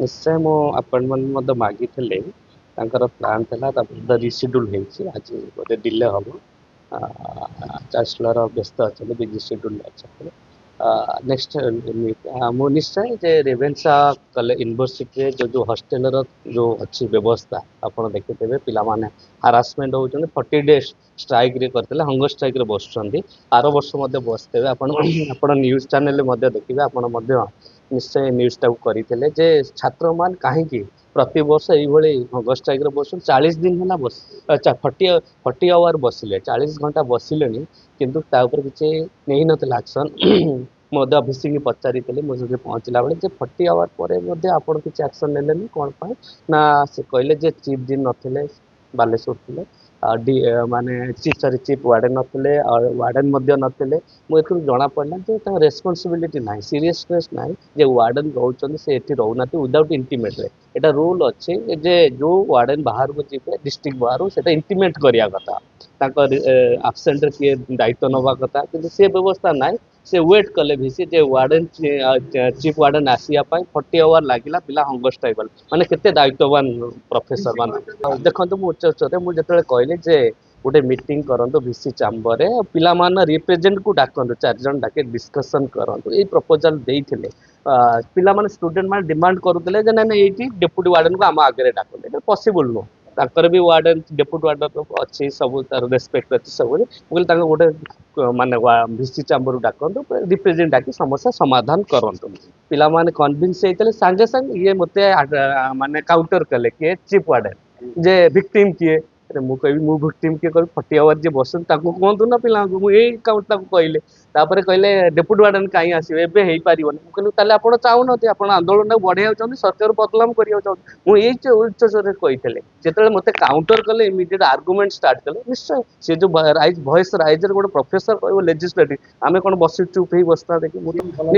ନିଶ୍ଚୟ ମୁଁ ଆପଏଣ୍ଟମେଣ୍ଟ ମଧ୍ୟ ମାଗିଥିଲି। ତାଙ୍କର ପ୍ଲାନ୍ ଥିଲା ତାପରେ ରିସିଡ୍ୟୁଲ୍ ହେଇଛି। ଆଜି ବୋଧେ ଡିଲେ ହେବ। ଚାନ୍ସେଲର ବ୍ୟସ୍ତ ଅଛନ୍ତି, ବିଜି ସିଡ୍ୟୁଲ୍ ଅଛନ୍ତି। ନେକ୍ସଟ ମୁଁ ନିଶ୍ଚୟ ଯେ ରେଭେନ୍ସା ୟୁନିଭର୍ସିଟିରେ ଯୋଉ ହଷ୍ଟେଲର ଯୋଉ ଅଛି ବ୍ୟବସ୍ଥା ଆପଣ ଦେଖିଥିବେ, ପିଲାମାନେ ହାରାସମେଣ୍ଟ ହେଉଛନ୍ତି। 40 days ଷ୍ଟ୍ରାଇକ୍ରେ କରିଥିଲେ, ହଙ୍ଗର ଷ୍ଟ୍ରାଇକ୍ରେ ବସୁଛନ୍ତି। ଆର ବର୍ଷ ମଧ୍ୟ ବସିଥିବେ। ଆପଣ ନ୍ୟୁଜ୍ ଚ୍ୟାନେଲରେ ମଧ୍ୟ ଦେଖିବେ। ଆପଣ ମଧ୍ୟ ନିଶ୍ଚୟ ନ୍ୟୁଜ୍ଟାକୁ କରିଥିଲେ ଯେ ଛାତ୍ରମାନେ କାହିଁକି ପ୍ରତିବର୍ଷ ଏଇଭଳି ହଙ୍ଗର ଷ୍ଟ୍ରାଇକ୍ରେ ବସୁଛନ୍ତି। 40 ଦିନ ହେଲା ଆଚ୍ଛା 40 ଆୱାର ବସିଲେ, 40 ଘଣ୍ଟା ବସିଲେଣି, କିନ୍ତୁ ତା ଉପରେ କିଛି ନେଇନଥିଲା ଆକ୍ସନ୍। ମୁଁ ମଧ୍ୟ ଭିସିକି ପଚାରିଥିଲି ମୁଁ ସେଠି ପହଞ୍ଚିଲା ବେଳେ ଯେ 40 ଆୱାର ପରେ ମଧ୍ୟ ଆପଣ କିଛି ଆକ୍ସନ୍ ନେଲେନି କ'ଣ ପାଇଁ? ନା ସେ କହିଲେ ଯେ ଚିଫ୍ ଯିଏ ନଥିଲେ, ବାଲେଶ୍ୱର ଥିଲେ, ମାନେ ଚିଫ୍ ୱାର୍ଡେନ୍ ନଥିଲେ, ଆଉ ୱାର୍ଡେନ୍ ମଧ୍ୟ ନଥିଲେ। ମୁଁ ଏଥିରୁ ଜଣାପଡ଼ିଲା ଯେ ତାଙ୍କ ରେସ୍ପନ୍ସିବିଲିଟି ନାହିଁ, ସିରିୟସନେସ୍ ନାହିଁ। ଯେ ୱାର୍ଡେନ୍ ରହୁଛନ୍ତି ସେ ଏଠି ରହୁନାହାନ୍ତି ୱିଦାଉଟ୍ ଇଣ୍ଟିମେଟ୍ରେ। ଏଇଟା ରୁଲ୍ ଅଛି ଯେ ଯେଉଁ ୱାର୍ଡେନ୍ ବାହାରକୁ ଯିବେ ଡିଷ୍ଟ୍ରିକ୍ଟ ବାହାରୁ ସେଇଟା ଇଣ୍ଟିମେଟ୍ କରିବା କଥା। ତାଙ୍କ ଆବସେଣ୍ଟରେ କିଏ ଦାୟିତ୍ୱ ନେବା କଥା, କିନ୍ତୁ ସେ ବ୍ୟବସ୍ଥା ନାହିଁ। ସେ ୱେଟ୍ କଲେ ଭିସି ଯେ ୱାର୍ଡେନ୍ ଚିଫ୍ ୱାର୍ଡେନ୍ ଆସିବା ପାଇଁ 40 ଆୱାର ଲାଗିଲା। ପିଲା ହଙ୍ଗର ଷ୍ଟ୍ରାଇକ୍ କଲେ, ମାନେ କେତେ ଦାୟିତ୍ୱବାନ ପ୍ରଫେସର ମାନେ। ଦେଖନ୍ତୁ ମୁଁ ଉଚ୍ଚରେ ମୁଁ ଯେତେବେଳେ କହିଲି ଯେ ଗୋଟେ ମିଟିଂ କରନ୍ତୁ ଭିସି ଚାମ୍ବରରେ, ପିଲାମାନେ ରିପ୍ରେଜେଣ୍ଟକୁ ଡାକନ୍ତୁ, 4 ଜଣ ଡାକି ଡିସ୍କସନ୍ କରନ୍ତୁ। ଏଇ ପ୍ରପୋଜାଲ ଦେଇଥିଲେ। ପିଲାମାନେ ଷ୍ଟୁଡେଣ୍ଟ ମାନେ ଡିମାଣ୍ଡ କରୁଥିଲେ ଯେ ନାଇଁ ଏଇଠି ଡେପୁଟି ୱାର୍ଡେନକୁ ଆମ ଆଗରେ ଡାକନ୍ତୁ। ଏଇଟା ପସିବୁଲ ନୁହଁ। ତାଙ୍କର ବି ୱାର୍ଡେନ୍ ଡେପୁଟି ୱାର୍ଡେନ୍ ଅଛି, ସବୁ ତାର ରେସ୍ପେକ୍ଟ ଅଛି ସବୁ। ମୁଁ କହିଲି ତାଙ୍କୁ ଗୋଟେ ମାନେ ଭିସି ଚାମ୍ବରକୁ ଡାକନ୍ତୁ, ରିପ୍ରେଜେଣ୍ଟ ଡାକି ସମସ୍ୟା ସମାଧାନ କରନ୍ତୁ। ପିଲାମାନେ କନଭିନ୍ସ ହେଇଥିଲେ। ସାଙ୍ଗେ ସାଙ୍ଗେ ଇଏ ମୋତେ ମାନେ କାଉଣ୍ଟର କଲେ କିଏ ଚିଫ୍ ୱାର୍ଡେନ୍ ଯେ ଭିକ୍ଟିମ୍ କିଏ? ମୁଁ କହିବି ମୁଁ ଭିକ୍ଟିମ୍ କିଏ କହିବି? 40 ଆୱାର ଯିଏ ବସନ୍ତି ତାଙ୍କୁ କୁହନ୍ତୁ ନା ପିଲାଙ୍କୁ। ମୁଁ ଏଇ କାଉଣ୍ଟ ତାକୁ କହିଲେ। ତାପରେ କହିଲେ ଡେପୁଟି ୱାର୍ଡେନ୍ କାହିଁ ଆସିବେ, ଏବେ ହେଇପାରିବନି। ମୁଁ କହିଲି ତାହେଲେ ଆପଣ ଚାହୁଁନାହାନ୍ତି, ଆପଣ ଆନ୍ଦୋଳନଟାକୁ ବଢ଼େଇବାକୁ ଚାହୁଁଛନ୍ତି, ସରକାର ବଦନାମ କରିବାକୁ ଚାହୁଁଛନ୍ତି। ମୁଁ ଏଇ ଉଚ୍ଚସ୍ୱରରେ କହିଥିଲେ। ଯେତେବେଳେ ମୋତେ କାଉଣ୍ଟର କଲେ, ଇମିଡିଏଟ୍ ଆର୍ଗୁମେଣ୍ଟ ଷ୍ଟାର୍ଟ କଲେ, ନିଶ୍ଚୟ ସେ ଯୋଉ ଭଏସ୍ ରାଇଜରେ ଗୋଟେ ପ୍ରଫେସର କହିବ ଲେଜିସ୍ଲେଟିଭ, ଆମେ କ'ଣ ବସି ଚୁପ୍ ହେଇ ବସିଥାନ୍ତେ କି?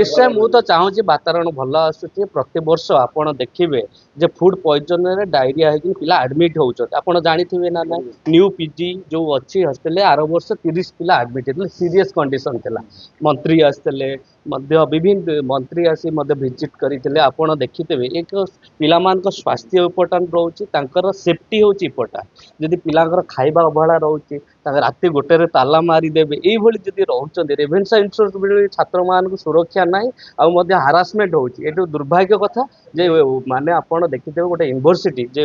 ନିଶ୍ଚୟ ମୁଁ ତ ଚାହୁଁଛି ବାତାବରଣ ଭଲ ଆସୁଛି। ପ୍ରତିବର୍ଷ ଆପଣ ଦେଖିବେ ଯେ ଫୁଡ୍ ପଏଜନରେ ଡାଇରିଆ ହେଇକି ପିଲା ଆଡମିଟ୍ ହେଉଛନ୍ତି। ଆପଣ ଜାଣିଥିବେ ନା ନାଇଁ? ନ୍ୟୁ ପିଜି ଯୋଉ ଅଛି ହଷ୍ଟେଲରେ ଆର ବର୍ଷ 30 ପିଲା ଆଡମିଟ୍ ହେଇଥିଲେ, ସିରିୟସ୍ କଣ୍ଡିସନ ଥିଲା। ମନ୍ତ୍ରୀ ଆସିଥିଲେ ମଧ୍ୟ, ବିଭିନ୍ନ ମନ୍ତ୍ରୀ ଆସି ମଧ୍ୟ ଭିଜିଟ୍ କରିଥିଲେ। ଆପଣ ଦେଖିଥିବେ ଏକ ପିଲାମାନଙ୍କ ସ୍ୱାସ୍ଥ୍ୟ ଇମ୍ପୋର୍ଟାଣ୍ଟ ରହୁଛି, ତାଙ୍କର ସେଫ୍ଟି ହେଉଛି ଇମ୍ପୋର୍ଟାଣ୍ଟ। ଯଦି ପିଲାଙ୍କର ଖାଇବା ଅବହେଳା ରହୁଛି, ତାଙ୍କ ରାତି 1ରେ ତାଲା ମାରିଦେବେ, ଏଇଭଳି ଯଦି ରହୁଛନ୍ତି, ରେଭେନ୍ସା ୟୁନିଭର୍ସିଟି ଛାତ୍ରମାନଙ୍କୁ ସୁରକ୍ଷା ନାହିଁ, ଆଉ ମଧ୍ୟ ହାରାସମେଣ୍ଟ ହେଉଛି। ଏଠୁ ଦୁର୍ଭାଗ୍ୟ କଥା ଯେ ମାନେ ଆପଣ ଦେଖିଥିବେ ଗୋଟେ ୟୁନିଭର୍ସିଟି ଯେ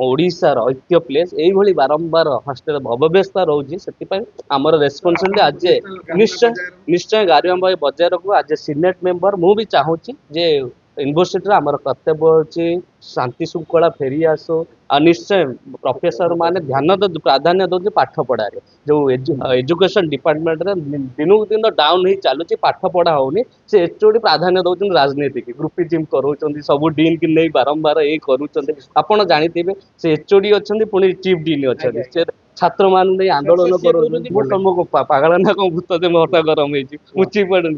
ଓଡ଼ିଶାର ଐକ୍ୟ ପ୍ଲେସ୍, ଏଇଭଳି ବାରମ୍ବାର ହଷ୍ଟେଲ ଅବ୍ୟବସ୍ଥା ରହୁଛି। ସେଥିପାଇଁ ଆମର ରେସ୍ପନ୍ସିବିଲିଟି ଆଜି ନିଶ୍ଚୟ ଗାରିଆମ୍ବାଇ ବଜାୟ ରଖୁ। ଆଜି ସିନେଟ୍ ମେମ୍ବର ମୁଁ ବି ଚାହୁଁଛି ଯେ ୟୁନିଭର୍ସିଟିରେ ଆମର କର୍ତ୍ତବ୍ୟ ହେଉଛି ଶାନ୍ତି ଶୃଙ୍ଖଳା ଫେରି ଆସୁ। ଆଉ ନିଶ୍ଚୟ ପ୍ରଫେସର ମାନେ ପ୍ରାଧାନ୍ୟ ଦେଉଛି ପାଠ ପଢ଼ାରେ। ଯୋଉ ଏଜୁକେସନ ଡିପାର୍ଟମେଣ୍ଟରେ ଦିନକୁ ଦିନ ଡାଉନ୍ ହେଇ ଚାଲୁଛି, ପାଠ ପଢ଼ା ହଉନି। ସେ ଏଚଓଡି ପ୍ରାଧାନ୍ୟ ଦଉଛନ୍ତି ରାଜନୀତିକି, ଗ୍ରୁପିଜିମ୍ କରୁଛନ୍ତି, ସବୁ ଡିନ୍ କି ନେଇ ବାରମ୍ବାର ଏଇ କରୁଛନ୍ତି। ଆପଣ ଜାଣିଥିବେ ସେ ଏଚଓଡି ଅଛନ୍ତି, ପୁଣି ଚିଫ୍ ଡିନ୍ ଅଛନ୍ତି। ସେ ଛାତ୍ର ମାନଙ୍କୁ ନେଇ ଆନ୍ଦୋଳନ କରୁଛନ୍ତି। ମୁଁ ତମକୁ ପାଗଳ ନା କ'ଣ ଭୂତ ଯେ ମୋଟା ଗରମ ହେଇଛି? ମୁଁ ଚିଫ୍ ୱାର୍ଡେନ୍,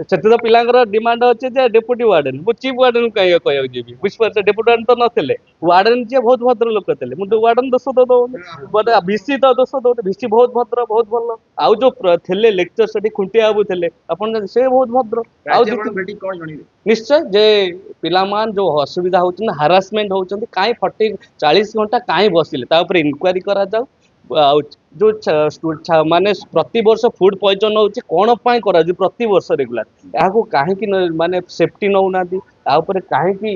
ସେଠି ତ ପିଲାଙ୍କର ଡିମାଣ୍ଡ ଅଛି ଯେ ଡେପୁଟି ୱାର୍ଡେନ୍। ମୁଁ ଚିଫ୍ ୱାର୍ଡେନ୍ କାହିଁକି କହିବାକୁ ଯିବି? ବୁଝିପାରୁଛ? ଡେପୁଟି ୱାର୍ଡେନ୍ ତ ନଥିଲେ, ୱାର୍ଡେନ୍ ଯିଏ ବହୁତ ଭଦ୍ର ଲୋକ ଥିଲେ। ମୁଁ ୱାର୍ଡେନ୍ ଦୋଷ ତ ଦଉନି, ବୋଧେ ଭିସି ତ ଦୋଷ ଦଉନି। ଭିସି ବହୁତ ଭଦ୍ର, ବହୁତ ଭଲ। ଆଉ ଯୋଉ ଥିଲେ ଲେକ୍ଚର ସେଠି ଖୁଣ୍ଟିଆ ବାବୁ ଥିଲେ, ଆପଣ ସେ ବହୁତ ଭଦ୍ର। ଆଉ ନିଶ୍ଚୟ ଯେ ପିଲାମାନେ ଯୋଉ ଅସୁବିଧା ହଉଛନ୍ତି, ହାରାସମେଣ୍ଟ ହଉଛନ୍ତି, କାହିଁ 40 ଘଣ୍ଟା କାହିଁ ବସିଲେ, ତା ଉପରେ ଇନକ୍ୱାରି କରାଯାଉ। ଆଉ ଯୋଉ ମାନେ ପ୍ରତିବର୍ଷ ଫୁଡ୍ ପଏଜନ ହଉଛି, କ'ଣ ପାଇଁ କରାଯାଉଛି ପ୍ରତିବର୍ଷ ରେଗୁଲାର? ଏହାକୁ କାହିଁକି ମାନେ ସେଫ୍ଟି ନେଉନାହାନ୍ତି? ତା ଉପରେ କାହିଁକି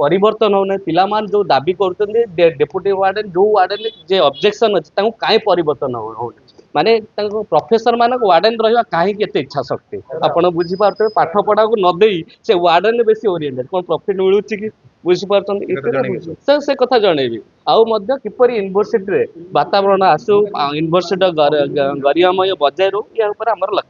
ପରିବର୍ତ୍ତନ ହଉନାହିଁ? ପିଲାମାନେ ଯୋଉ ଦାବି କରୁଛନ୍ତି ଡେପୁଟି ୱାର୍ଡେନ୍, ଯୋଉ ୱାର୍ଡେନ୍ ଯେ ଅବଜେକ୍ସନ ଅଛି, ତାଙ୍କୁ କାହିଁ ପରିବର୍ତ୍ତନ ହଉନି? ମାନେ ତାଙ୍କ ପ୍ରଫେସର ମାନଙ୍କ ୱାର୍ଡେନ୍ ରହିବା କାହିଁକି ଏତେ ଇଚ୍ଛା ଶକ୍ତି? ଆପଣ ବୁଝିପାରୁଥିବେ, ପାଠ ପଢାକୁ ନ ଦେଇ ସେ ୱାର୍ଡେନ୍ ବେଶୀ ଓରିଏଣ୍ଟେଡ୍। କ'ଣ ପ୍ରଫିଟ୍ ମିଳୁଛି କି? ବୁଝିପାରୁଛନ୍ତି? ସେ କଥା ଜଣେଇବି। ଆଉ ମଧ୍ୟ କିପରି ୟୁନିଭର୍ସିଟିରେ ବାତାବରଣ ଆସୁ, ୟୁନିଭର୍ସିଟିର ଗରିମାମୟ ବଜାୟ ରହୁ, ଏହା ଉପରେ ଆମର ଲକ୍ଷ୍ୟ।